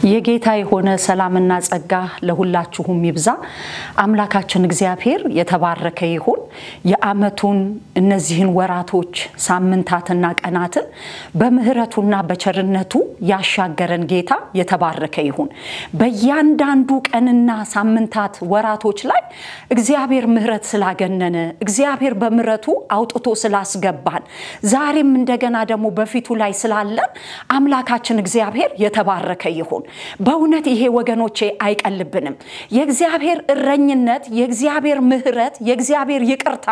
የጌታ የሆነ ሰላምና ጸጋ ለሁላችሁም ይብዛ አምላካችን እግዚአብሔር የተባረከ ይሁን የአመቱን እነዚህን ወራቶች ሳምንታትና ቀናትን በምህረቱና በቸርነቱ ያሻገረን ጌታ የተባረከ ይሁን በእያንዳንዱ ቀንና ሳምንታት ወራቶች ላይ እግዚአብሔር ምህረት ስላገነነ እግዚአብሔር በምህረቱ አውጥቶ ስላስገባን ዛሬም እንደገና ደግሞ በፊቱ ላይ ስላለን አምላካችን እግዚአብሔር የተባረከ ይሁን በእውነት ይሄ ወገኖቼ አይቀልብንም የእግዚአብሔር እረኝነት የእግዚአብሔር ምህረት የእግዚአብሔር ይቅርታ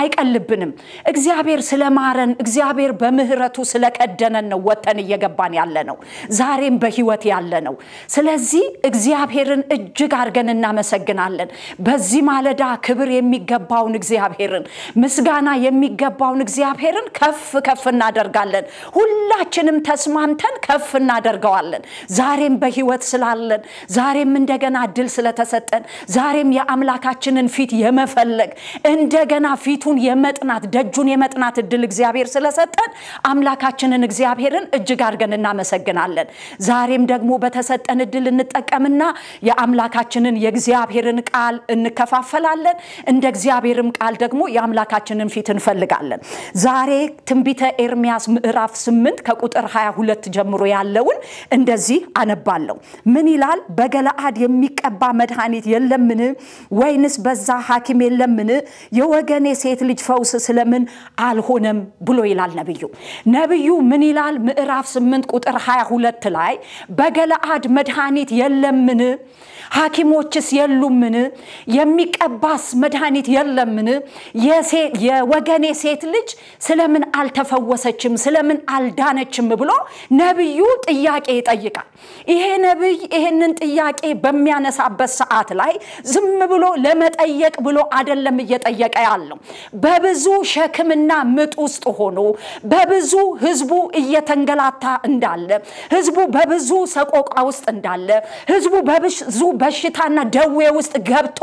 አይቀልብንም እግዚአብሔር ስለማረን እግዚአብሔር በምህረቱ ስለቀደነን ነው ወተን እየገባን ያለነው ዛሬም በህይወት ያለነው ስለዚህ እግዚአብሔርን እጅግ አርገን እናመሰግናለን በዚህ ማለዳ ክብር የሚገባውን እግዚአብሔርን ምስጋና የሚገባውን እግዚአብሔርን ከፍ እናደርጋለን ሁላችንም ተስማምተን ከፍ እናደርጋለን ዛሬም በህይወት ስላለን ዛሬም እንደገና ድል ስለተሰጠን ዛሬም የአምላካችንን ፊት የመፈለግ እንደገና ፊቱን የመጥናት ደጁን የመጥናት ድል እግዚአብሔር ስለሰጠን አምላካችንን እግዚአብሔርን እጅግ አርገን እናመሰግናለን ዛሬም ደግሞ በተሰጠን ድል እንጠቀምና የአምላካችንን የእግዚአብሔርን ቃል እንከፋፈላለን እንደ እግዚአብሔርም ቃል ደግሞ የአምላካችንን ፊት እንፈልጋለን ዛሬ ትንቢተ ኤርምያስ ምዕራፍ 8 ከቁጥር 22 ጀምሮ ያለውን እንደዚህ አነባለሁ ምን ይላል በገለአድ የሚቀባ መድኃኒት የለምን ወይንስ በዛ ሐኪም የለምን የወገኔ ሴት ልጅ ፈውስ ስለምን አልሆነም ብሎ ይላል ነብዩ ምን ይላል ምዕራፍ 8 ቁጥር 22 ላይ በገለአድ መድኃኒት የለምን ሐኪሞችስ የሉምን የሚቀባስ መድኃኒት የለምን የወገኔ ሴት ልጅ ስለምን አልተፈወሰችም ስለምን አልዳነችም ብሎ ነብዩ ጥያቄ ይጠይቃል ይሄ ነብይ ይሄንን ጥያቄ በሚያነሳበት ሰዓት ላይ ዝም ብሎ ለመጠየቅ ብሎ አይደለም እየጠየቀ ያለው በብዙ ሸክምና ምጥ ውስጥ ሆኖ በብዙ ህዝቡ እየተንገላታ እንዳለ ህዝቡ በብዙ ሰቆቃ ውስጥ እንዳለ ህዝቡ በብዙ በሽታና ደዌ ውስጥ ገብቶ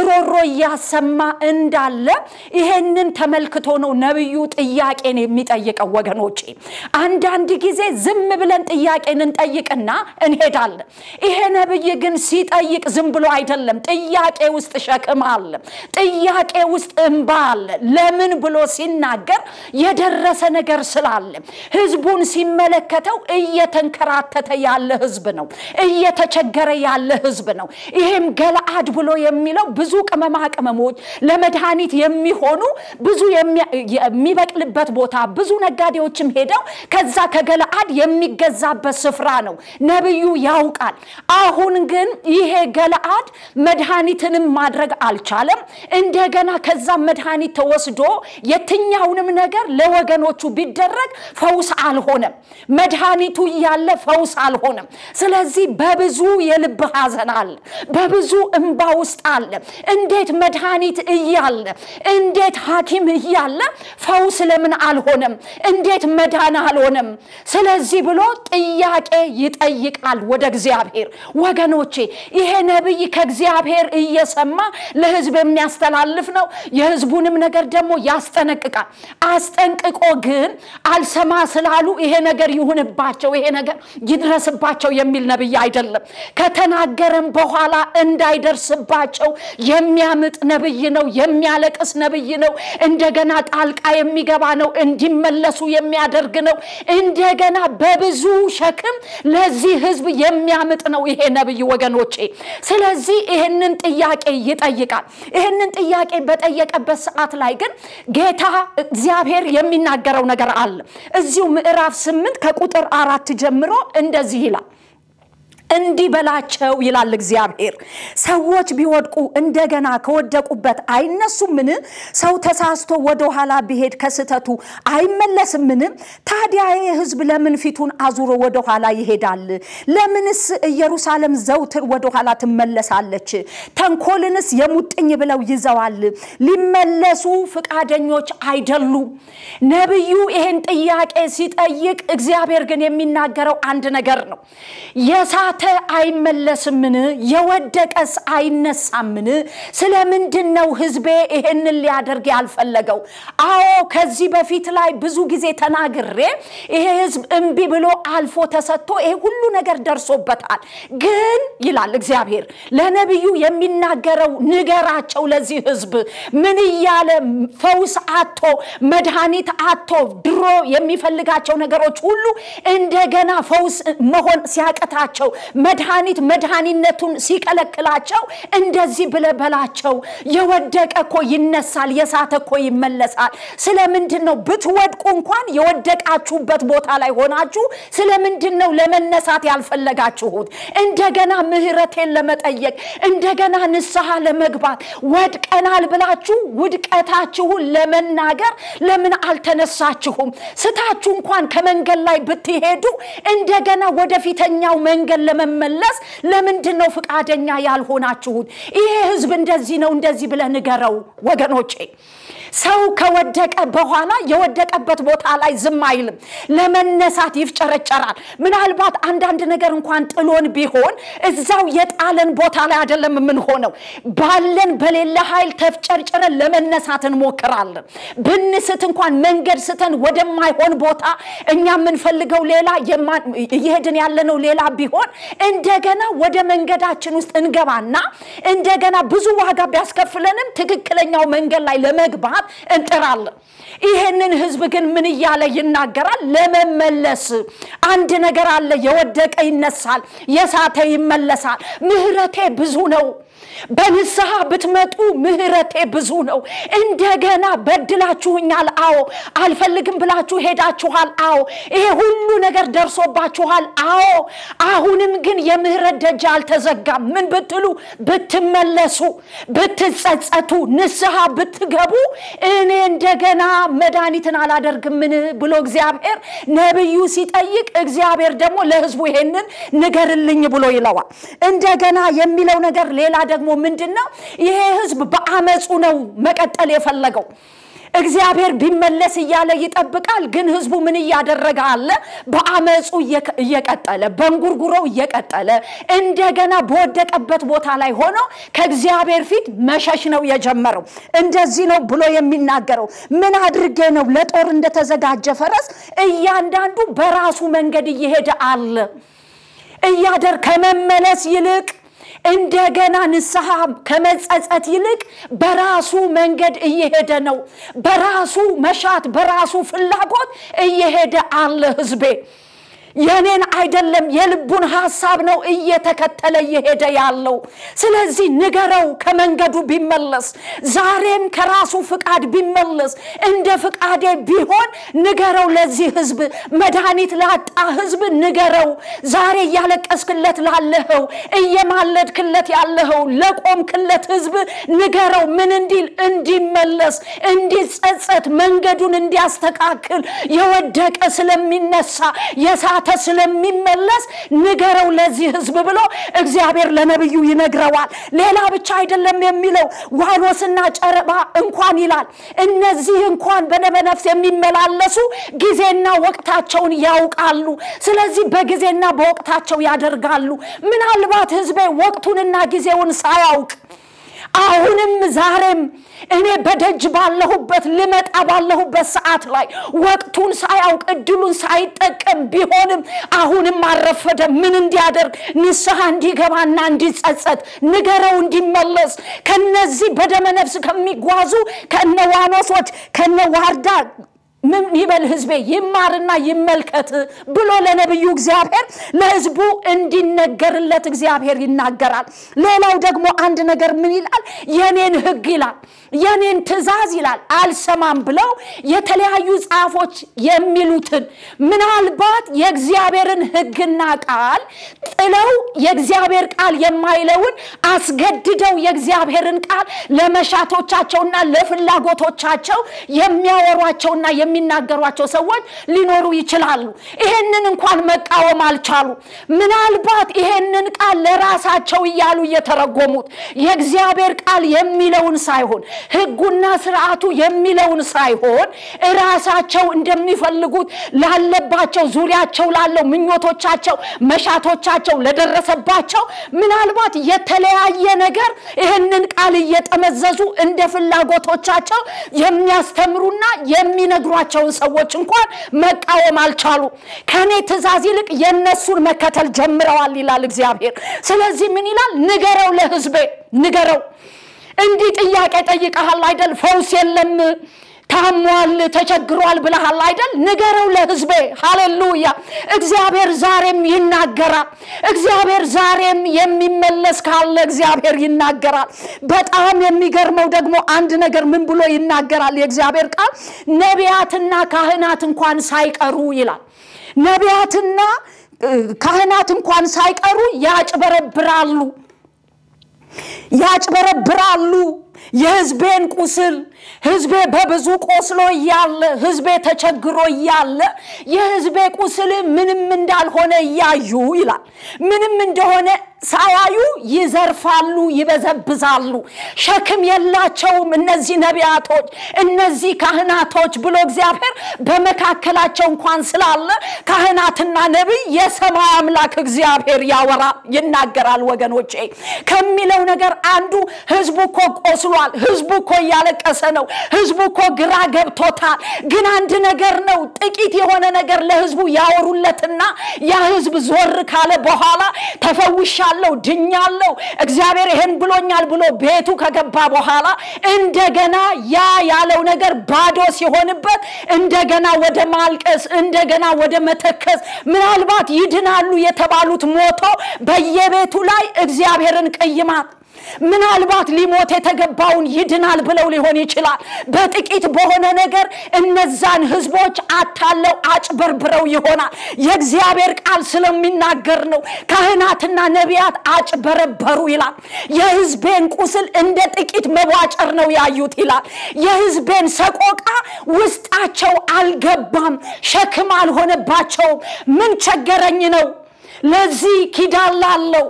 ሮሮ ያሰማ እንዳለ ይሄንን ተመልክቶ ነው ነብዩ ጥያቄን የሚጠይቀው ወገኖቼ አንዳንድ ጊዜ ዝም ብለን ጥያቄን እንጠይቅና እንሄዳለን ይሄ ነብይ ግን ሲጠይቅ ዝም ብሎ አይደለም ጥያቄ ውስጥ ሸክም አለ ጥያቄ ውስጥ እንባ አለ ለምን ብሎ ሲናገር የደረሰ ነገር ስላለ ህዝቡን ሲመለከተው እየተንከራተተ ያለ ህዝብ ነው እየተቸገረ ያለ ህዝብ ነው ይሄም ገለአድ ብሎ የሚለው ብዙ ቅመሞች ለመድኃኒት የሚሆኑ ብዙ የሚበቅልበት ቦታ ብዙ ነጋዴዎችም ሄደው ከዛ ከገለአድ የሚገዛበት ስፍራ ነው ነብዩ ያውቃል አሁን ግን ይሄ ገለአድ መድኃኒትንም ማድረግ አልቻለም እንደገና ከዛ መድኃኒት ተወስዶ የትኛውንም ነገር ለወገኖቹ ቢደረግ ፈውስ አልሆነም መድኃኒቱ ያለ ፈውስ አልሆነም ስለዚህ በብዙ የልብ ሐዘን አለ በብዙ እንባ ውስጥ አለ እንዴት መድኃኒት እያለ እንዴት ሐኪም እያለ ፈውስ ለምን አልሆነም እንዴት መዳን አልሆነም ስለዚህ ብሎ ጥያቄ ይጠይቃል ወደ እግዚአብሔር ወገኖቼ ይሄ ነብይ ከእግዚአብሔር እየሰማ ለህዝብ የሚያስተላልፍ ነው የህዝቡንም ነገር ደግሞ ያስጠነቅቃል አስጠንቅቆ ግን አልሰማ ስላሉ ይሄ ነገር ይሁንባቸው ይሄ ነገር ይድረስባቸው የሚል ነብይ አይደለም ከተናገረም በኋላ እንዳይደርስባቸው የሚያምጥ ነብይ ነው የሚያለቅስ ነብይ ነው እንደገና ጣልቃ የሚገባ ነው እንዲመለሱ የሚያደርግ ነው እንደገና በብዙ ሸክም ለዚህ ህዝብ የሚያምጥ ነው ይሄ ነብይ ወገኖቼ ስለዚህ ይሄንን ጥያቄ ይጠይቃል ይሄንን ጥያቄ በጠየቀበት ሰዓት ላይ ግን ጌታ እግዚአብሔር የሚናገረው ነገር አለ እዚሁ ምዕራፍ 8 ከቁጥር 4 ጀምሮ እንደዚህ ይላል እንዲ በላቸው ይላል እግዚአብሔር ሰዎች ቢወድቁ እንደገና ከወደቁበት አይነሱምን ሰው ተሳስቶ ወደ ኋላ ቢሄድ ከስተቱ አይመለስምን ታዲያ የህዝብ ለምን ፊቱን አዙሮ ወደ ኋላ ይሄዳል ለምንስ ኢየሩሳሌም ዘውትር ወደ ኋላ ትመለሳለች ተንኮልንስ የሙጥኝ ብለው ይዘዋል ሊመለሱ ፍቃደኞች አይደሉም ነብዩ ይሄን ጥያቄ ሲጠይቅ እግዚአብሔር ግን የሚናገረው አንድ ነገር ነው የሳት የሳተ አይመለስምን የወደቀስ አይነሳምን ስለምንድነው ህዝቤ ይሄንን ሊያደርግ ያልፈለገው አዎ ከዚህ በፊት ላይ ብዙ ጊዜ ተናግሬ ይሄ ህዝብ እንቢ ብሎ አልፎ ተሰጥቶ ይሄ ሁሉ ነገር ደርሶበታል ግን ይላል እግዚአብሔር ለነብዩ የሚናገረው ንገራቸው ለዚህ ህዝብ ምን ይያለ ፈውስ አጥቶ መድኃኒት አጥቶ ድሮ የሚፈልጋቸው ነገሮች ሁሉ እንደገና ፈውስ መሆን ሲያቀታቸው መድኃኒነቱን ሲከለክላቸው እንደዚህ ብለበላቸው የወደቀኮ ይነሳል የሳተኮ ይመለሳል ስለምንድነው ብትወድቁ እንኳን የወደቃችሁበት ቦታ ላይ ሆናችሁ ስለምንድነው ለመነሳት ያልፈለጋችሁት እንደገና ምህረቴን ለመጠየቅ እንደገና ንስሐ ለመግባት ወድቀናል ብላችሁ ውድቀታችሁን ለመናገር ለምን አልተነሳችሁም ስታችሁ እንኳን ከመንገድ ላይ ብትሄዱ እንደገና ወደፊተኛው መንገድ ለመመለስ ለምንድነው ፍቃደኛ ያልሆናችሁት ይሄ ህዝብ እንደዚህ ነው እንደዚህ ብለ ንገረው ወገኖቼ ሰው ከወደቀ በኋላ የወደቀበት ቦታ ላይ ዝም አይልም ለመነሳት ይፍጨረጨራል ምናልባት አንዳንድ ነገር እንኳን ጥሎን ቢሆን እዛው የጣለን ቦታ ላይ አይደለም ምን ሆነው ባለን በሌላ ኃይል ተፍጨርጨረን ለመነሳት እንሞክራለን ብንስት እንኳን መንገድ ስተን ወደማይሆን ቦታ እኛ ምን ፈልገው ሌላ ይሄድን ያለነው ሌላ ቢሆን እንደገና ወደ መንገዳችን ውስጥ እንገባና እንደገና ብዙ ዋጋ ቢያስከፍለንም ትክክለኛው መንገድ ላይ ለመግባት እንጥራለን ይሄንን ህዝብ ግን ምን ይያለ ይናገራል ለመመለስ አንድ ነገር አለ የወደቀ ይነሳል የሳተ ይመለሳል ምህረቴ ብዙ ነው በንስሐ ብትመጡ ምህረቴ ብዙ ነው እንደገና በድላችሁኛል አዎ አልፈልግም ብላችሁ ሄዳችኋል አዎ ይሄ ሁሉ ነገር ደርሶባችኋል አዎ አሁንም ግን የምህረት ደጅ አልተዘጋም ምን ብትሉ ብትመለሱ ብትጸጸቱ ንስሐ ብትገቡ እኔ እንደገና መድኃኒትን አላደርግም ምን ብሎ እግዚአብሔር ነብዩ ሲጠይቅ እግዚአብሔር ደግሞ ለህዝቡ ይሄንን ንገርልኝ ብሎ ይለዋል እንደገና የሚለው ነገር ሌላ ደግሞ ምንድነው ይሄ ህዝብ በአመጹ ነው መቀጠል የፈለገው እግዚአብሔር ቢመለስ ይያለ ይጠብቃል ግን ህዝቡ ምን ያደረገ አለ በአመጹ እየቀጠለ በእንጉርጉሮው እየቀጠለ እንደገና በወደቀበት ቦታ ላይ ሆኖ ከእግዚአብሔር ፊት መሸሽ ነው የጀመረው እንደዚህ ነው ብሎ የሚናገረው ምን አድርጌ ነው ለጦር እንደተዘጋጀ ፈረስ እያንዳንዱ በራሱ መንገድ እየሄደ አለ እያደር ከመመለስ ይልቅ እንደገና ንስሐ ከመጸጸት ይልቅ በራሱ መንገድ እየሄደ ነው በራሱ መሻት በራሱ ፍላጎት እየሄደ አለ ህዝቤ የኔን አይደለም የልቡን ሐሳብ ነው እየተከተለ እየሄደ ያለው ስለዚህ ንገረው ከመንገዱ ቢመለስ ዛሬም ከራሱ ፍቃድ ቢመለስ እንደ ፍቃዴ ቢሆን ንገረው ለዚህ ህዝብ መድኃኒት ላጣ ህዝብ ንገረው ዛሬ ያለቀስክለት ላለኸው እየማለድክለት ያለኸው ለቆምክለት ህዝብ ንገረው ምን እንዲል እንዲመለስ እንዲጸጸት መንገዱን እንዲያስተካክል የወደቀ ስለሚነሳ የሳተ ስለሚመለስ ንገረው ለዚህ ህዝብ ብሎ እግዚአብሔር ለነብዩ ይነግረዋል ሌላ ብቻ አይደለም የሚለው ዋኖስና ጨረባ እንኳን ይላል እነዚህ እንኳን በነፍስ የሚመላለሱ ጊዜና ወቅታቸውን ያውቃሉ ስለዚህ በጊዜና በወቅታቸው ያደርጋሉ ምናልባት ህዝቤ ወቅቱንና ጊዜውን ሳያውቅ አሁንም ዛሬም እኔ በደጅ ባለሁበት ልመጣ ባለሁበት ሰዓት ላይ ወቅቱን ሳያውቅ እድሉን ሳይጠቀም ቢሆንም አሁንም አረፈደ ምን እንዲያደርግ ንስሐ እንዲገባና እንዲጸጸት ንገረው እንዲመለስ ከነዚህ በደመነፍስ ከሚጓዙ ከነዋኖሶች ከነዋርዳ ምን ይበል ህዝቤ ይማርና ይመልከት ብሎ ለነብዩ እግዚአብሔር ለህዝቡ እንዲነገርለት እግዚአብሔር ይናገራል ሌላው ደግሞ አንድ ነገር ምን ይላል የኔን ህግ ይላል የኔን ትእዛዝ ይላል አልሰማም ብለው የተለያዩ ጻፎች የሚሉትን ምናልባት የእግዚአብሔርን ህግና ቃል ጥለው የእግዚአብሔር ቃል የማይለውን አስገድደው የእግዚአብሔርን ቃል ለመሻቶቻቸውና ለፍላጎቶቻቸው የሚያወሯቸውና የሚናገሯቸው ሰዎች ሊኖሩ ይችላሉ ይሄንን እንኳን መቃወም አልቻሉ ምናልባት ይሄንን ቃል ለራሳቸው ይያሉ እየተረጎሙት የእግዚአብሔር ቃል የሚለውን ሳይሆን ህጉና ስርዓቱ የሚለውን ሳይሆን ራሳቸው እንደሚፈልጉት ላለባቸው ዙሪያቸው ላለው ምኞቶቻቸው መሻቶቻቸው ለደረሰባቸው ምናልባት የተለያየ ነገር ይሄንን ቃል እየተመዘዙ እንደ ፍላጎቶቻቸው የሚያስተምሩና የሚነግሯቸው ሰዎች እንኳን መቃወም አልቻሉ ከኔ ትእዛዝ ይልቅ የነሱን መከተል ጀምረዋል ይላል እግዚአብሔር ስለዚህ ምን ይላል ንገረው ለህዝቤ ንገረው እንዲህ ጥያቄ ጠይቀሃል አይደል ፈውስ የለም ታሟል ተቸግሯል ብለሃል አይደል ንገረው ለህዝቤ ሃሌሉያ እግዚአብሔር ዛሬም ይናገራል እግዚአብሔር ዛሬም የሚመለስ ካለ እግዚአብሔር ይናገራል በጣም የሚገርመው ደግሞ አንድ ነገር ምን ብሎ ይናገራል የእግዚአብሔር ቃል ነቢያትና ካህናት እንኳን ሳይቀሩ ይላል ነቢያትና ካህናት እንኳን ሳይቀሩ ያጭበረብራሉ የህዝቤን ቁስል ህዝቤ በብዙ ቆስሎ ያለ ህዝቤ ተቸግሮ ያለ የህዝቤ ቁስል ምንም እንዳልሆነ ያዩ ይላል ምንም እንደሆነ ሳያዩ ይዘርፋሉ ይበዘብዛሉ ሸክም የላቸውም እነዚህ ነቢያቶች እነዚህ ካህናቶች ብሎ እግዚአብሔር በመካከላቸው እንኳን ስላለ ካህናትና ነብይ የሰማይ አምላክ እግዚአብሔር ያወራ ይናገራል ወገኖቼ ከሚለው ነገር አንዱ ህዝቡ እኮ ቆስሏል ህዝቡ እኮ ያለቀሰ ነው ህዝቡ እኮ ግራ ገብቶታል ግን አንድ ነገር ነው ጥቂት የሆነ ነገር ለህዝቡ ያወሩለትና ያ ህዝብ ዞር ካለ በኋላ ተፈውሻለሁ ድኛለሁ እግዚአብሔር ይሄን ብሎኛል ብሎ ቤቱ ከገባ በኋላ እንደገና ያ ያለው ነገር ባዶ ሲሆንበት እንደገና ወደ ማልቀስ እንደገና ወደ መተከስ ምናልባት ይድናሉ የተባሉት ሞቶ በየቤቱ ላይ እግዚአብሔርን ቀይማት ምናልባት ሊሞት የተገባውን ይድናል ብለው ሊሆን ይችላል በጥቂት በሆነ ነገር እነዛን ህዝቦች አታለው አጭበርብረው ይሆናል የእግዚአብሔር ቃል ስለሚናገር ነው ካህናትና ነቢያት አጭበረበሩ ይላል የህዝቤን ቁስል እንደ ጥቂት መዋጨር ነው ያዩት ይላል የህዝቤን ሰቆቃ ውስጣቸው አልገባም ሸክም አልሆነባቸው ምን ቸገረኝ ነው ለዚህ ኪዳላለው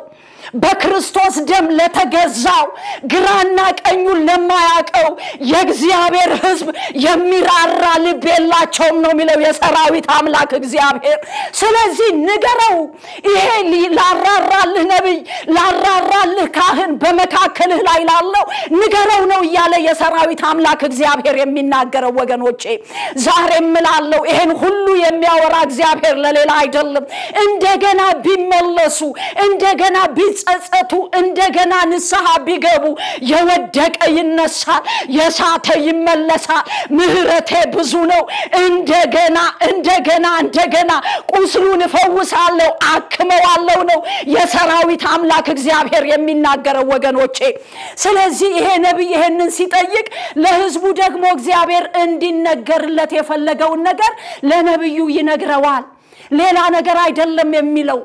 በክርስቶስ ደም ለተገዛው ግራና ቀኙን ለማያቀው የእግዚአብሔር ህዝብ የሚራራ ልብ የላቸውም ነው የሚለው የሰራዊት አምላክ እግዚአብሔር ስለዚህ ንገረው ይሄ ላራራልህ ነብይ ላራራልህ ካህን በመካከልህ ላይ ላለው ንገረው ነው ያለ የሰራዊት አምላክ እግዚአብሔር የሚናገረው ወገኖቼ ዛሬም ምላለው ይሄን ሁሉ የሚያወራ እግዚአብሔር ለሌላ አይደለም እንደገና ቢመለሱ እንደገና ጸጸቱ እንደገና ንስሐ ቢገቡ የወደቀ ይነሳል የሳተ ይመለሳል ምህረቴ ብዙ ነው እንደገና ቁስሉን ፈውሳለሁ አክመዋለሁ ነው የሰራዊት አምላክ እግዚአብሔር የሚናገረው ወገኖቼ ስለዚህ ይሄ ነብይ ይሄንን ሲጠይቅ ለህዝቡ ደግሞ እግዚአብሔር እንዲነገርለት የፈለገው ነገር ለነብዩ ይነግረዋል ሌላ ነገር አይደለም የሚለው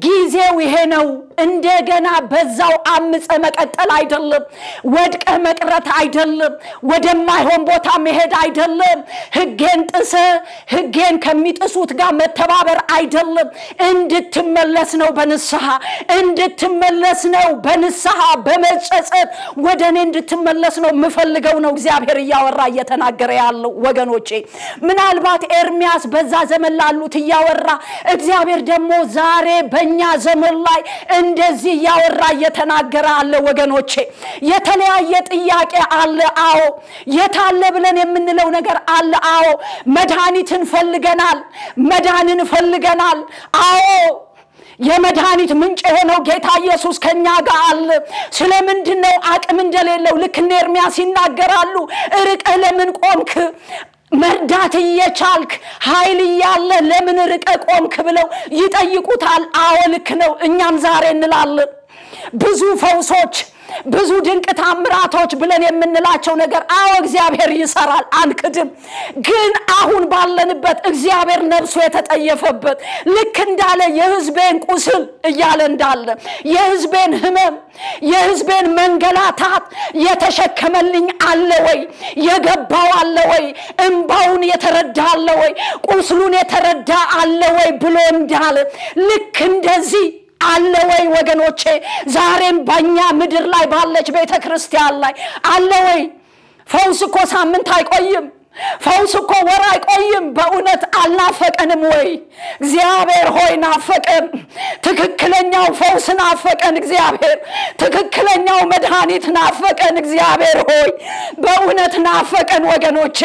ጊዜው ይሄ ነው እንደገና በዛው አምፀ መቀጠል አይደለም ወድቀ መቅረት አይደለም ወደማይሆን ቦታ መሄድ አይደለም ህጌን ጥሰ ህጌን ከሚጥሱት ጋር መተባበር አይደለም እንድትመለስ ነው በንስሐ በመጸጸት ወደኔ እንድትመለስ ነው ምፈልገው ነው እግዚአብሔር ያወራ እየተናገረ ያለው ወገኖቼ ምናልባት ኤርሚያስ በዛ ዘመን ላሉት ያወራ እግዚአብሔር ደግሞ ዛሬ በእኛ ዘመን ላይ እንደዚህ ያወራ እየተናገረ አለ ወገኖቼ የተለያየ ጥያቄ አለ አዎ የታለ ብለን የምንለው ነገር አለ አዎ መድኃኒትን ፈልገናል አዎ የመድኃኒት ምንጭ ሆነው ጌታ ኢየሱስ ከኛ ጋር አለ ስለምንድነው አቅም እንደሌለው ልክ ኤርሚያስ ይናገራሉ ርቀ ለምን ቆምክ መርዳት እየቻልክ ኃይል ያለ ለምን ርቀ ቆምክ ብለው ይጠይቁታል አዎ ልክ ነው እኛም ዛሬ እንላለን ብዙ ፈውሶች ብዙ ድንቅ ታምራቶች ብለን የምንላቸው ነገር አዎ እግዚአብሔር ይሰራል አንክድም ግን አሁን ባለንበት እግዚአብሔር ነፍሱ የተጠየፈበት ልክ እንዳለ የሕዝቤን ቁስል እያለ እንዳለ የሕዝቤን ህመም የሕዝቤን መንገላታት የተሸከመልኝ አለ ወይ የገባው አለ ወይ እንባውን የተረዳ አለ ወይ ቁስሉን የተረዳ አለ ወይ ብሎ እንዳለ ልክ እንደዚህ አለ ወይ ወገኖቼ ዛሬም በእኛ ምድር ላይ ባለች ቤተክርስቲያን ላይ አለ ወይ ፈውስ እኮ ሳምንት አይቆይም ፈውስ እኮ ወር አይቆይም በእውነት አልናፈቀንም ወይ እግዚአብሔር ሆይ ናፈቀን ትክክለኛው ፈውስ ናፈቀን እግዚአብሔር ትክክለኛው መድኃኒት ናፈቀን እግዚአብሔር ሆይ በእውነት ናፈቀን ወገኖቼ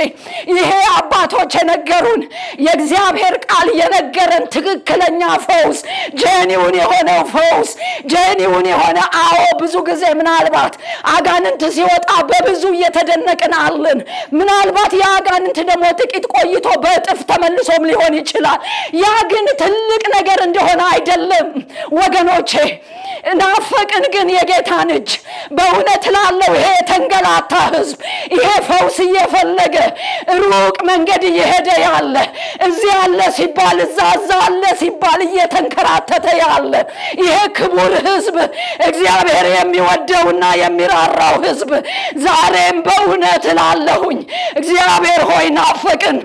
ይሄ አባቶች የነገሩን የእግዚአብሔር ቃል የነገረን ትክክለኛ ፈውስ ጀኒውን የሆነው ፈውስ ጀኒውን የሆነ አዎ ብዙ ጊዜ ምናልባት አጋንንት ሲወጣ በብዙ እየተደነቅን አለን ምናልባት አጋንንት ደግሞ ጥቂት ቆይቶ በጥፍ ተመልሶም ሊሆን ይችላል ያ ግን ትልቅ ነገር እንደሆነ አይደለም ወገኖቼ ናፈቅን ግን የጌታን እጅ በእውነት ላለው ይሄ ተንገላታ ሕዝብ ይሄ ፈውስ እየፈለገ ሩቅ መንገድ እየሄደ ያለ እዚህ ያለ ሲባል እዛ አለ ሲባል እየተንከራተተ ያለ ይሄ ክቡር ሕዝብ እግዚአብሔር የሚወደውና የሚራራው ሕዝብ ዛሬም በእውነት ላለሁኝ እግዚአብሔር ሆይ ናፈቅን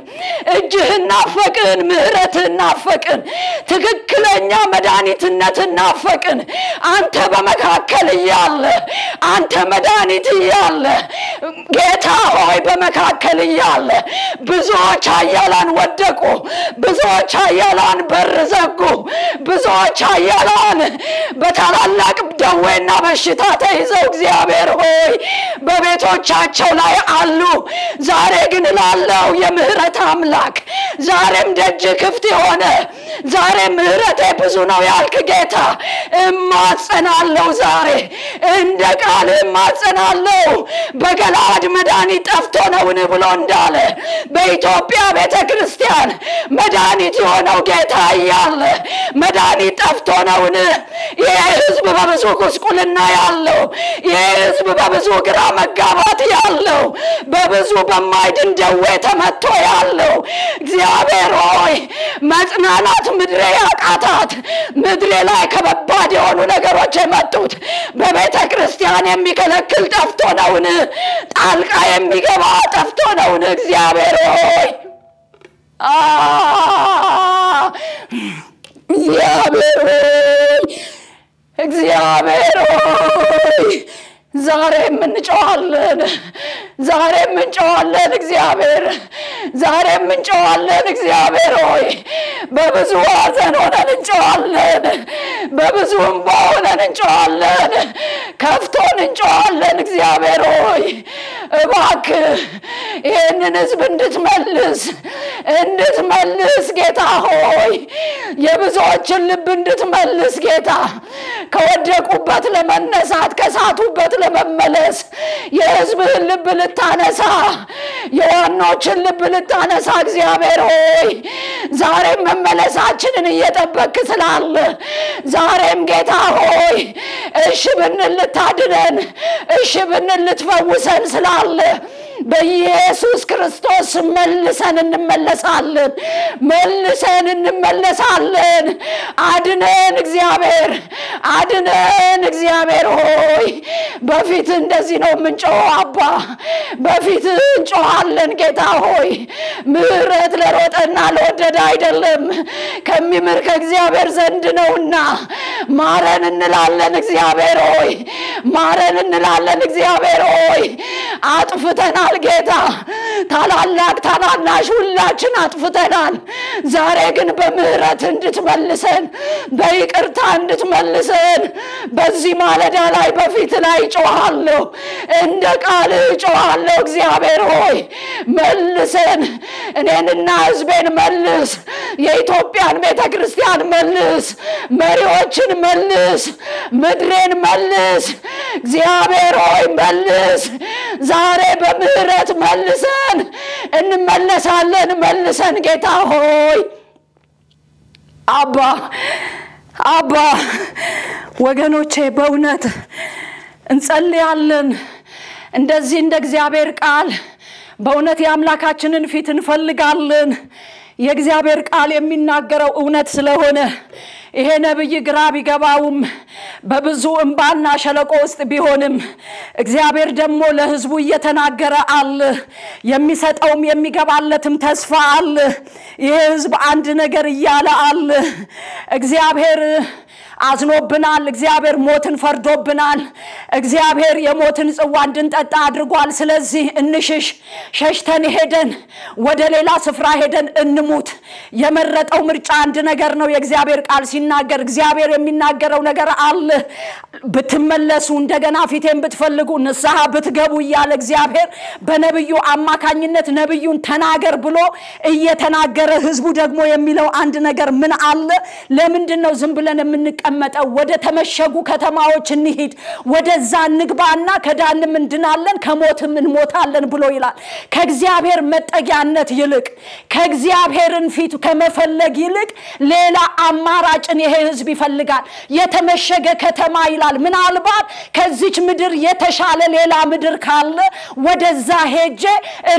እጅህን ናፈቅን ምህረትህን ናፈቅን ትክክለኛ መድኃኒትነትን ናፈቅን አንተ በመካከል ያለ አንተ መድኃኒት ያለ ጌታ ሆይ በመካከል ያለ ብዙዎች ኃያላን ወደቁ ብዙዎች ኃያላን በር ዘጉ ብዙዎች ኃያላን በታላላቅ ደዌና በሽታ ተይዘው እግዚአብሔር ሆይ በቤቶቻቸው ላይ አሉ ዛሬ ግን ላለው የምህረት አምላክ ዛሬም ደጅ ክፍት የሆነ ዛሬ ምህረቴ ብዙ ነው ያልክ ጌታ እማጸናለሁ ዛሬ እንደ ቃል እማጸናለሁ በገላድ መድኃኒት ጠፍቶ ነውን ብሎ እንዳለ በኢትዮጵያ ቤተክርስቲያን መድኃኒት የሆነው ጌታ ያለ መድኃኒት ጠፍቶ ነውን ይህ ሕዝብ በብዙ ጉስቁልና ያለው ይህ ሕዝብ በብዙ ግራ መጋባት ያለው በብዙ በማይድን ደዌ ተመቶ ያለው እግዚአብሔር ሆይ መጽናናት ምድሬ ያቃታት ምድሬ ላይ ከባድ የሆኑ ነገሮች የመጡት በቤተክርስቲያን የሚከለክል ጠፍቶ ነውን ጣልቃ የሚገባ ጠፍቶ ነውን እግዚአብሔር ሆይ እግዚአብሔር ሆይ ዛሬም እንጮሃለን እግዚአብሔር ዛሬም እንጮሃለን እግዚአብሔር ሆይ በብዙ ሐዘን ሆነን እንጮሃለን በብዙ እንባ ሆነን እንጮሃለን ከፍቶን እንጮሃለን እግዚአብሔር ሆይ እባክህ ይህንን ሕዝብ እንድትመልስ ጌታ ሆይ የብዙዎችን ልብ እንድትመልስ ጌታ ከወደቁበት ለመነሳት ከሳቱበት ለመመለስ የሕዝብህን ልብ ልታነሳ የዋኖችን ልብ ልታነሳ እግዚአብሔር ሆይ ዛሬም መመለሳችንን እየጠበክ ስላለ ዛሬም ጌታ ሆይ እሺ ብንል ልታድነን እሺ ብንል ልትፈውሰን ስላለ በኢየሱስ ክርስቶስ መልሰን እንመለሳለን አድነን እግዚአብሔር ሆይ በፊት እንደዚህ ነው ምንጮህ አባ በፊት እንጮሃለን ጌታ ሆይ ምህረት ለሮጠና ለወደደ አይደለም ከሚምር ከእግዚአብሔር ዘንድ ነውና ማረን እንላለን እግዚአብሔር ሆይ ማረን እንላለን እግዚአብሔር ሆይ አጥፍተናል ጌታ ታላላቅ ታናናሽ ሁላችን አጥፍተናል ዛሬ ግን በምህረት እንድትመልሰን በይቅርታ እንድትመልሰን በዚህ ማለዳ ላይ በፊት ላይ ጮሃለሁ እንደ ቃል ጮሃለሁ እግዚአብሔር ሆይ መልሰን እኔንና ሕዝቤን መልስ የኢትዮጵያን ቤተክርስቲያን መልስ መሪዎችን መልስ ምድሬን መልስ እግዚአብሔር ሆይ መልስ ዛሬ በምህረት መልሰን እንመለሳለን መልሰን ጌታ ሆይ አባ ወገኖቼ በእውነት እንጸልያለን እንደዚህ እንደ እግዚአብሔር ቃል በእውነት የአምላካችንን ፊት እንፈልጋለን የእግዚአብሔር ቃል የሚናገረው እውነት ስለሆነ ይሄ ነብይ ግራ ቢገባውም በብዙ እንባና ሸለቆ ውስጥ ቢሆንም እግዚአብሔር ደግሞ ለሕዝቡ እየተናገረ አለ የሚሰጠውም የሚገባለትም ተስፋ አለ ይሄ ሕዝብ አንድ ነገር ይያለ አለ እግዚአብሔር አዝኖብናል እግዚአብሔር ሞትን ፈርዶብናል እግዚአብሔር የሞትን ጽዋ እንድንጠጣ አድርጓል ስለዚህ እንሽሽ ሸሽተን ሄደን ወደ ሌላ ስፍራ ሄደን እንሙት የመረጠው ምርጫ አንድ ነገር ነው የእግዚአብሔር ቃል ሲናገር እግዚአብሔር የሚናገረው ነገር አለ ብትመለሱ እንደገና ፊቴን ብትፈልጉ ንስሐ ብትገቡ ይያለ እግዚአብሔር በነብዩ አማካኝነት ነብዩን ተናገር ብሎ እየተናገረ ሕዝቡ ደግሞ የሚለው አንድ ነገር ምን አለ ለምንድነው ዝም ብለን የምንቀመጠው ወደ ተመሸጉ ከተማዎች እንሂድ ወደዛ ንግባና ከዳንም እንድናለን ከሞትም እንሞታለን ብሎ ይላል ከእግዚአብሔር መጠጊያነት ይልቅ ከእግዚአብሔርን ፊት ከመፈለግ ይልቅ ሌላ አማራጭን ይሄ ሕዝብ ይፈልጋል የተመሸገ ከተማ ይላል ምናልባት ከዚች ምድር የተሻለ ሌላ ምድር ካለ ወደዛ ሄጄ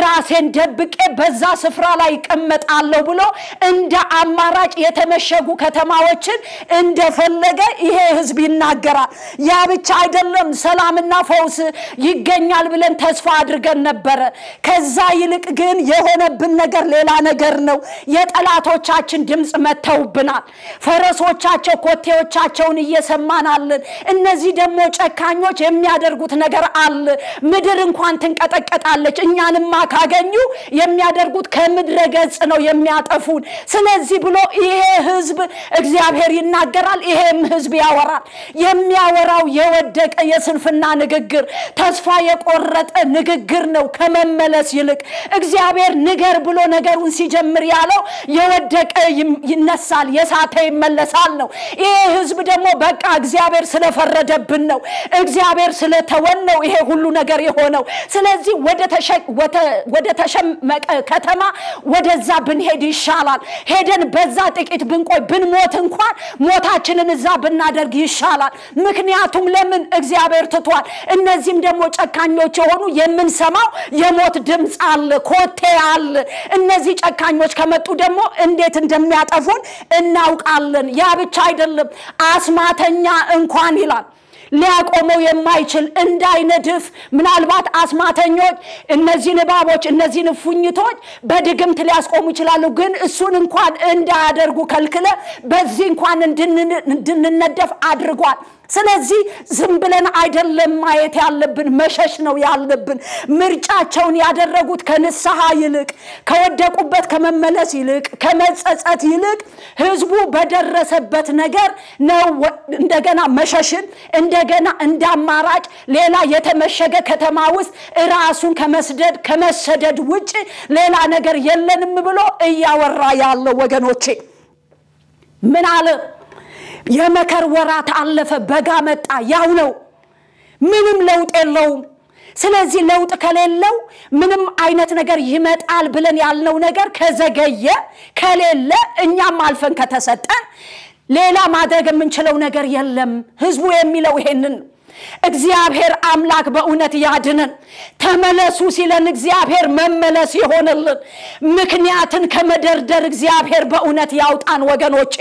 ራሴን ደብቄ በዛ ስፍራ ላይ እቀመጣለሁ ብሎ እንደ አማራጭ የተመሸጉ ከተማዎችን እንደፈለገ ይሄ ሕዝብ ይናገራል ያ ብቻ አይደለም ሰላምና ፈውስ ይገኛል ብለን ተስፋ አድርገን ነበር ከዛ ይልቅ ግን የሆነብን ነገር ሌላ ነገር ነው የጠላቶቻችን ድምጽ መተውብናል ፈረሶቻቸው ኮቴዎቻቸውን እየሰማናልን እነዚህ ደግሞ ጨካኞች የሚያደርጉት ነገር አለ ምድር እንኳን ትንቀጠቀጣለች እኛንማ ካገኙ የሚያደርጉት ከምድረ ገጽ ነው የሚያጠፉን ስለዚህ ብሎ ይሄ ሕዝብ እግዚአብሔር ይናገራል ይሄም ሕዝብ ያወራል የሚያወራው የወደቀ የስንፍና ንግግር ተስፋ የቆረጠ ንግግር ነው ከመመለስ ይልቅ እግዚአብሔር ንገር ብሎ ነገሩን ሲጀምር ያለው የወደቀ ይነሳል የሳተ ይመለሳል ነው ይሄ ሕዝብ ደግሞ በቃ እግዚአብሔር ስለፈረደብን ነው እግዚአብሔር ስለተወን ነው ይሄ ሁሉ ነገር የሆነው ስለዚህ ወደ ተሸመቀ ከተማ ወደዛ ብንሄድ ይሻላል ሄደን በዛ ጥቂት ብንቆይ ብንሞት እንኳን ሞታችንን እዛ ብናደርግ ይሻላል ምክንያቱም ለምን እግዚአብሔር ትቷል እነዚህም ደግሞ ጨካኞች የሆኑ የምንሰማው የሞት ድምጽ አለ ኮቴ አለ እነዚህ ጨካኞች ከመጡ ደግሞ እንዴት እንደሚያጠፉን እናውቃለን ያ ብቻ አይደለም አስማተኛ እንኳን ይላል ሊያቆመው የማይችል እንዳይነድፍ ምናልባት አስማተኞች እነዚህ ንባቦች እነዚህ ንፉኝቶች በድግምት ሊያስቆሙ ይችላሉ ግን እሱን እንኳን እንዳያደርጉ ከልክለ በዚህ እንኳን እንድንነደፍ አድርጓል ስለዚህ ዝም ብለን አይደለም ማየት ያለብን መሸሽ ነው ያለብን ምርጫቸውን ያደረጉት ከንስሐ ይልቅ ከወደቁበት ከመመለስ ይልቅ ከመጸጸት ይልቅ ሕዝቡ በደረሰበት ነገር ነው እንደገና መሸሽን እንደገና እንዳማራጭ ሌላ የተመሸገ ከተማ ውስጥ ራሱን ከመሰደድ ውጪ ሌላ ነገር የለንም ብሎ እያወራ ያለው ወገኖቼ ምን አለ የመከር ወራት አለፈ በጋ መጣ ያው ነው ምንም ለውጥ የለውም ስለዚህ ለውጥ ከሌለው ምንም አይነት ነገር ይመጣል ብለን ያልነው ነገር ከዘገየ ከሌለ እኛም አልፈን ከተሰጠን ሌላ ማድረግ የምንችለው ነገር የለም ሕዝቡ የሚለው ይሄንን እግዚአብሔር አምላክ በእውነት ያድነን ተመለሱ ሲለን እግዚአብሔር መመለስ ይሆንልን ምክንያትን ከመደርደር እግዚአብሔር በእውነት ያውጣን ወገኖቼ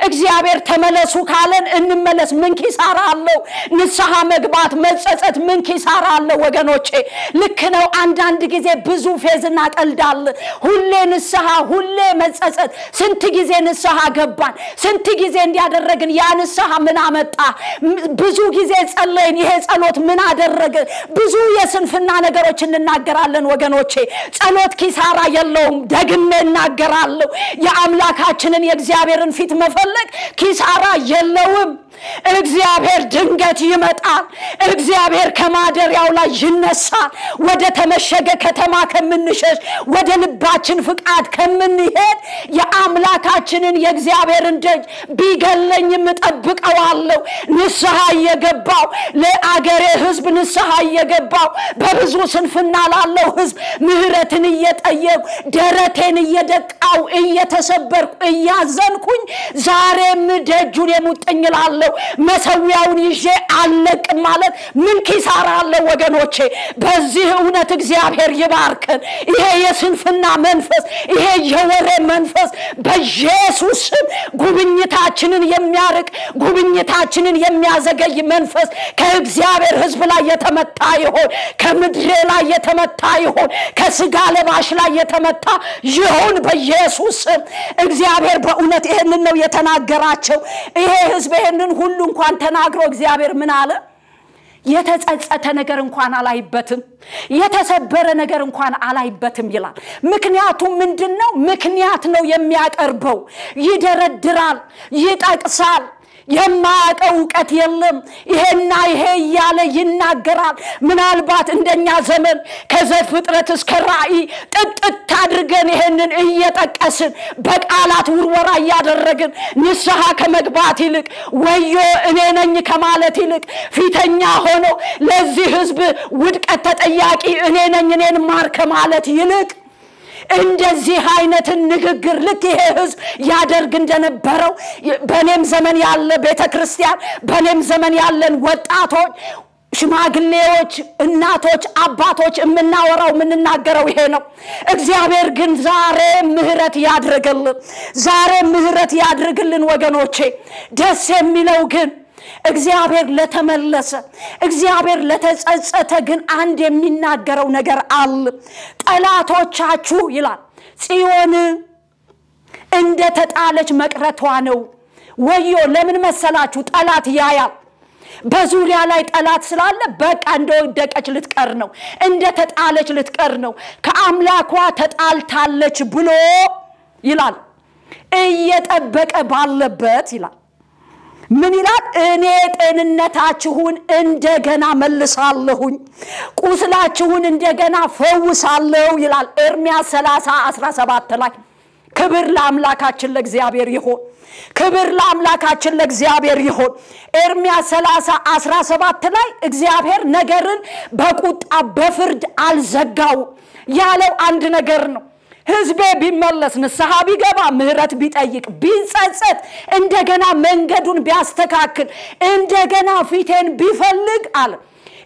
እግዚአብሔር ተመለሱ ካለን እንመለስ ምን ኪሳራ አለው ንስሐ መግባት መጸጸት ምን ኪሳራ አለው ወገኖቼ ልክ ነው አንዳንድ ጊዜ ብዙ ፌዝና ቀልዳል ሁሌ ንስሐ ሁሌ መጸጸት ስንት ጊዜ ንስሐ ገባን ስንት ጊዜ እንዲያደረግን ያ ንስሐ ምን አመጣ ብዙ ጊዜ ጸለይን ይሄ ጸሎት ምን አደረገ ብዙ የስንፍና ነገሮች እንናገራለን ወገኖቼ ጸሎት ኪሳራ የለውም ደግሜ እናገራለሁ የአምላካችንን የእግዚአብሔርን ፊት መፈለግ ኪሳራ የለውም እግዚአብሔር ድንገት ይመጣል እግዚአብሔር ከማደሪያው ላይ ይነሳል ወደ ተመሸገ ከተማ ከምንሸሽ ወደ ልባችን ፍቃድ ከምንሄድ የአምላካችንን የእግዚአብሔርን ደጅ ቢገለኝም እጠብቀዋለሁ ንስሐ እየገባው ለአገሬ ሕዝብ ንስሐ እየገባው በብዙ ስንፍና ላለው ሕዝብ ምህረትን እየጠየቁ ደረቴን እየደቃው እየተሰበርኩ እያዘንኩኝ ዛሬም ደጁን የሙጥኝ ላለ አለው መሰዊያውን ይዤ አለቅም ማለት ምን ኪሳራ አለው ወገኖቼ በዚህ እውነት እግዚአብሔር ይባርከን ይሄ የስንፍና መንፈስ ይሄ የወሬ መንፈስ በኢየሱስ ጉብኝታችንን የሚያርቅ ጉብኝታችንን የሚያዘገይ መንፈስ ከእግዚአብሔር ሕዝብ ላይ የተመታ ይሁን ከምድር ላይ የተመታ ይሁን ከስጋ ለባሽ ላይ የተመታ ይሁን በኢየሱስ እግዚአብሔር በእውነት ይሄንን ነው የተናገራቸው ይሄ ሕዝብ ይሄንን ሁሉ እንኳን ተናግሮ እግዚአብሔር ምን አለ የተጸጸተ ነገር እንኳን አላይበትም የተሰበረ ነገር እንኳን አላይበትም ይላል ምክንያቱም ምንድነው ምክንያት ነው የሚያቀርበው ይደረድራል ይጠቅሳል የማያውቀው ዕውቀት የለም ይሄና ይሄ ያለ ይናገራል ምናልባት እንደኛ ዘመን ከዘፍጥረት እስከ ራእይ ጥጥት አድርገን ይሄንን እየጠቀስን በቃላት ውርወራ ያደረግን ንስሐ ከመግባት ይልቅ ወዮ እኔ ነኝ ከማለት ይልቅ ፊተኛ ሆኖ ለዚህ ሕዝብ ውድቀት ተጠያቂ እኔ ነኝ እኔን ማር ከማለት ይልቅ እንደዚህ አይነት ንግግር ልክ ይሄ ሕዝብ ያደርግ እንደነበረው በኔም ዘመን ያለ ቤተክርስቲያን በኔም ዘመን ያለን ወጣቶች ሽማግሌዎች እናቶች አባቶች የምናወራው የምንናገረው ይሄ ነው እግዚአብሔር ግን ዛሬ ምህረት ያድርግልን ወገኖቼ ደስ የሚለው ግን እግዚአብሔር ለተመለሰ እግዚአብሔር ለተጸጸተ ግን አንድ የሚናገረው ነገር አለ ጠላቶቻችሁ ይላል ጽዮን እንደ ተጣለች መቅረቷ ነው ወዮ ለምን መሰላችሁ ጠላት ያያል በዙሪያ ላይ ጠላት ስላለ በቃ እንደወደቀች ልትቀር ነው እንደ ተጣለች ልትቀር ነው ከአምላኳ ተጣልታለች ብሎ ይላል እየጠበቀ ባለበት ይላል ምን ይላል እኔ ጤንነታችሁን እንደገና መልሳለሁኝ ቁስላችሁን እንደገና ፈውሳለሁ ይላል ኤርምያስ 30:17 ላይ ክብር ለአምላካችን ለእግዚአብሔር ይሁን ክብር ለአምላካችን ለእግዚአብሔር ይሁን ኤርምያስ 30:17 ላይ እግዚአብሔር ነገርን በቁጣ በፍርድ አልዘጋው ያለው አንድ ነገር ነው ሕዝቤ ቢመለስ ንስሐ ቢገባ ምህረት ቢጠይቅ ቢጸጸት እንደገና መንገዱን ቢያስተካክል እንደገና ፊቴን ቢፈልግ አለ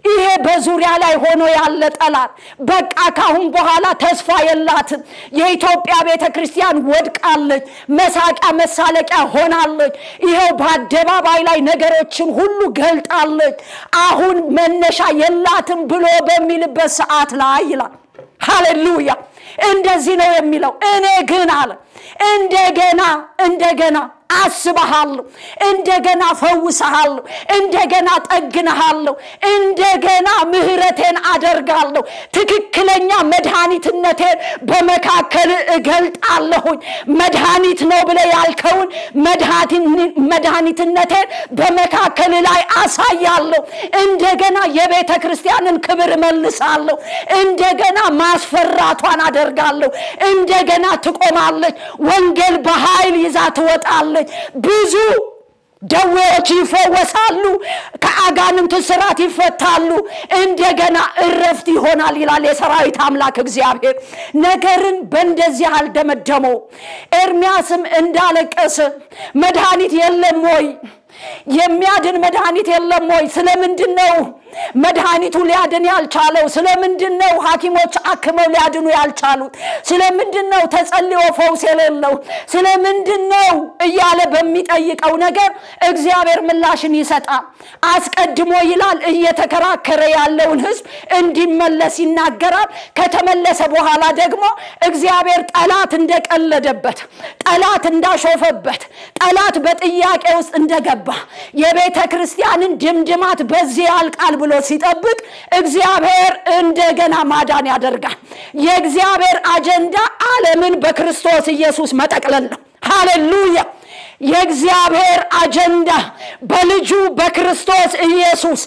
ይሄ በዙሪያ ላይ ሆኖ ያለ ጠላት በቃ ካሁን በኋላ ተስፋ የላትም የኢትዮጵያ ቤተክርስቲያን ወድቃለች መሳቂያ መሳለቂያ ሆናለች ይሄው በአደባባይ ላይ ነገሮችን ሁሉ ገልጣለች አሁን መነሻ የላትም ብሎ በሚልበት ሰዓት ላይ ይላል ሃሌሉያ እንደዚህ ነው የሚለው እኔ ግን አለ እንደገና አስበሃለሁ እንደገና ፈውሰሃለሁ እንደገና ጠግነሃለሁ እንደገና ምህረቴን አደርጋለሁ ትክክለኛ መድኃኒትነቴን በመካከል እገልጣለሁኝ መድኃኒት ነው ብለ ያልከውን መድኃኒትነቴን በመካከል ላይ አሳያለሁ እንደገና የቤተክርስቲያንን ክብር መልሳለሁ እንደገና ማስፈራቷን አደርጋለሁ እንደገና ትቆማለች ወንጌል በኃይል ይዛ ትወጣለች ብዙ ደዌዎች ይፈወሳሉ ከአጋንንት ስራት ይፈታሉ እንደገና እረፍት ይሆናል ይላል የሰራዊት አምላክ እግዚአብሔር ነገርን በእንደዚህ አልደመደመው ኤርምያስም እንዳለቀሰ መድኃኒት የለም ወይ የሚያድን መድኃኒት የለም ወይ ስለምንድነው መድኃኒቱ ሊያድን ያልቻለው ስለምንድነው ሐኪሞች አክመው ሊያድኑ ያልቻሉት ስለምንድነው ተጸልዮ ፈውስ የሌለው ስለምንድነው እያለ በሚጠይቀው ነገር እግዚአብሔር ምላሽን ይሰጣል አስቀድሞ ይላል እየተከራከረ ያለውን ሕዝብ እንዲመለስ ይናገራል ከተመለሰ በኋላ ደግሞ እግዚአብሔር ጠላት እንደቀለደበት ጠላት እንዳሾፈበት ጠላት በጥያቄ ውስጥ እንደገባ የቤተክርስቲያንን ድምድማት በዚህ ያልቃል ብሎ ሲጠብቅ እግዚአብሔር እንደገና ማዳን ያደርጋል የእግዚአብሔር አጀንዳ ዓለምን በክርስቶስ ኢየሱስ መጠቅለል ነው ሃሌሉያ የእግዚአብሔር አጀንዳ በልጁ በክርስቶስ ኢየሱስ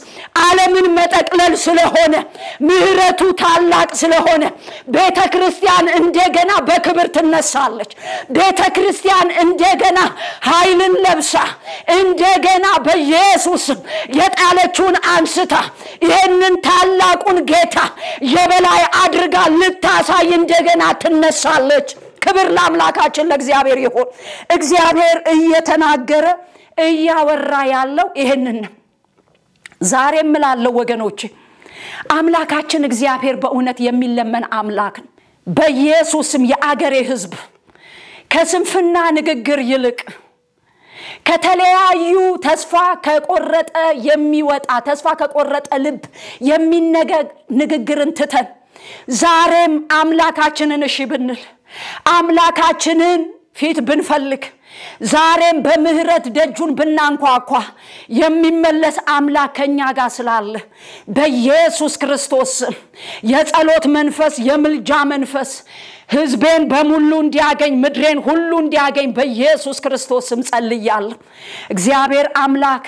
ዓለምን መጠቅለል ስለሆነ ምህረቱ ታላቅ ስለሆነ ቤተክርስቲያን እንደገና በክብር ትነሳለች ቤተክርስቲያን እንደገና ኃይልን ለብሳ እንደገና በኢየሱስ የጣለችውን አንስታ ይሄንን ታላቁን ጌታ የበላይ አድርጋ ልታሳይ እንደገና ትነሳለች ክብር ለአምላካችን ለእግዚአብሔር ይሁን እግዚአብሔር እየተናገረ እያወራ ያለው ይሄንን ዛሬም እላለሁ ወገኖቼ አምላካችን እግዚአብሔር በእውነት የሚለመን አምላክ ነው በኢየሱስም የአገሬ ሕዝብ ከስንፍና ንግግር ይልቅ ከተለያዩ ተስፋ ከቆረጠ የሚወጣ ተስፋ ከቆረጠ ልብ የሚነገር ንግግርን ትተን ዛሬም አምላካችንን እሺ ብንል አምላካችንን ፊት ብንፈልግ ዛሬም በምህረት ደጁን ብናንኳኳ የሚመለስ አምላክ ከኛ ጋር ስላለ በኢየሱስ ክርስቶስ የጸሎት መንፈስ የምልጃ መንፈስ ሕዝቤን በሙሉ እንዲያገኝ ምድሬን ሁሉ እንዲያገኝ በኢየሱስ ክርስቶስም ጸልያለሁ እግዚአብሔር አምላክ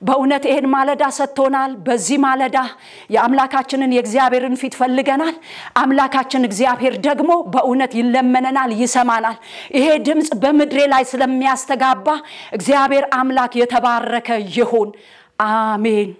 በእውነት ይሄን ማለዳ ሰጥቶናል በዚህ ማለዳ የአምላካችንን የእግዚአብሔርን ፊት ፈልገናል አምላካችን እግዚአብሔር ደግሞ በእውነት ይለመነናል ይሰማናል ይሄ ድምጽ በምድሬ ላይ ስለሚያስተጋባ እግዚአብሔር አምላክ የተባረከ ይሁን አሜን